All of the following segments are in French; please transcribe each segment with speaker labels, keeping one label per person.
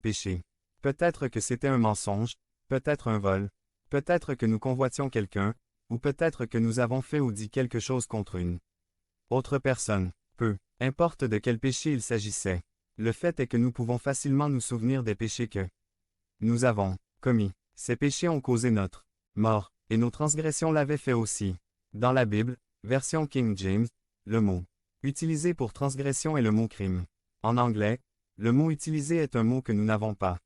Speaker 1: péché. Peut-être que c'était un mensonge, peut-être un vol, peut-être que nous convoitions quelqu'un, ou peut-être que nous avons fait ou dit quelque chose contre une autre personne. Peu importe de quel péché il s'agissait. Le fait est que nous pouvons facilement nous souvenir des péchés que nous avons commis. Ces péchés ont causé notre mort, et nos transgressions l'avaient fait aussi. Dans la Bible, version King James, le mot utilisé pour transgression est le mot crime. En anglais, le mot utilisé est un mot que nous n'avons pas.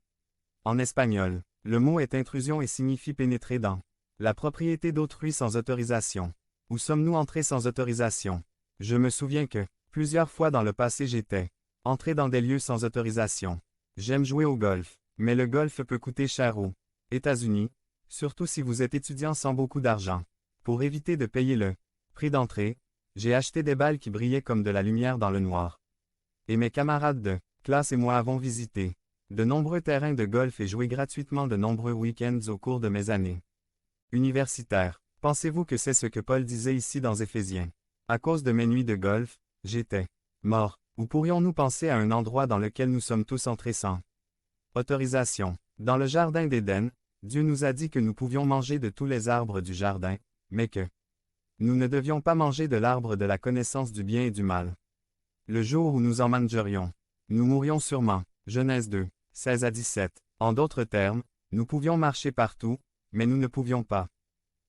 Speaker 1: En espagnol, le mot est intrusion et signifie pénétrer dans la propriété d'autrui sans autorisation. Où sommes-nous entrés sans autorisation? Je me souviens que, plusieurs fois dans le passé j'étais entré dans des lieux sans autorisation. J'aime jouer au golf, mais le golf peut coûter cher aux États-Unis, surtout si vous êtes étudiant sans beaucoup d'argent. Pour éviter de payer le prix d'entrée, j'ai acheté des balles qui brillaient comme de la lumière dans le noir. Et mes camarades de classe et moi avons visité de nombreux terrains de golf et joué gratuitement de nombreux week-ends au cours de mes années universitaires. Pensez-vous que c'est ce que Paul disait ici dans Éphésiens? À cause de mes nuits de golf, j'étais mort. Ou pourrions-nous penser à un endroit dans lequel nous sommes tous entrés sans autorisation? Dans le jardin d'Éden, Dieu nous a dit que nous pouvions manger de tous les arbres du jardin, mais que nous ne devions pas manger de l'arbre de la connaissance du bien et du mal. Le jour où nous en mangerions, nous mourrions sûrement. Genèse 2, 16 à 17. En d'autres termes, nous pouvions marcher partout, mais nous ne pouvions pas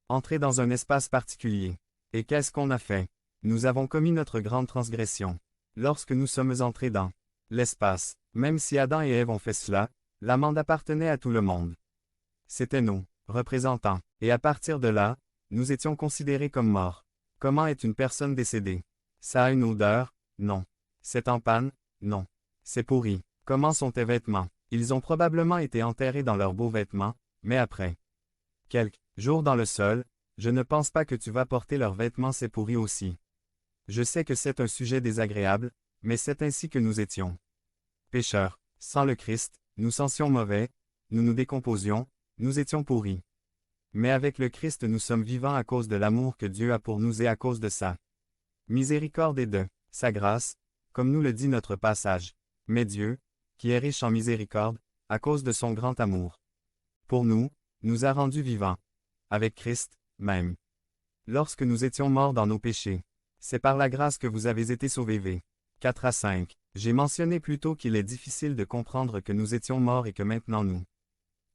Speaker 1: entrer dans un espace particulier. Et qu'est-ce qu'on a fait? Nous avons commis notre grande transgression. Lorsque nous sommes entrés dans l'espace, même si Adam et Ève ont fait cela, l'amende appartenait à tout le monde. C'était nos représentants. Et à partir de là, nous étions considérés comme morts. Comment est une personne décédée? Ça a une odeur? Non. C'est en panne? Non. C'est pourri. Comment sont tes vêtements? Ils ont probablement été enterrés dans leurs beaux vêtements, mais après quelques jours dans le sol, je ne pense pas que tu vas porter leurs vêtements, c'est pourri aussi. Je sais que c'est un sujet désagréable, mais c'est ainsi que nous étions. Pécheurs. Sans le Christ, nous sentions mauvais, nous nous décomposions, nous étions pourris. Mais avec le Christ nous sommes vivants à cause de l'amour que Dieu a pour nous et à cause de sa miséricorde et de sa grâce, comme nous le dit notre passage. Mais Dieu, qui est riche en miséricorde, à cause de son grand amour pour nous, nous a rendus vivants. Avec Christ, même. Lorsque nous étions morts dans nos péchés. C'est par la grâce que vous avez été sauvés. V. 4 à 5. J'ai mentionné plus tôt qu'il est difficile de comprendre que nous étions morts et que maintenant nous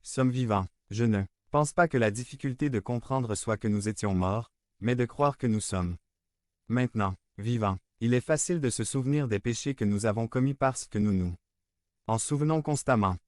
Speaker 1: sommes vivants. Je ne pense pas que la difficulté de comprendre soit que nous étions morts, mais de croire que nous sommes maintenant vivants. Il est facile de se souvenir des péchés que nous avons commis parce que nous nous en souvenons constamment.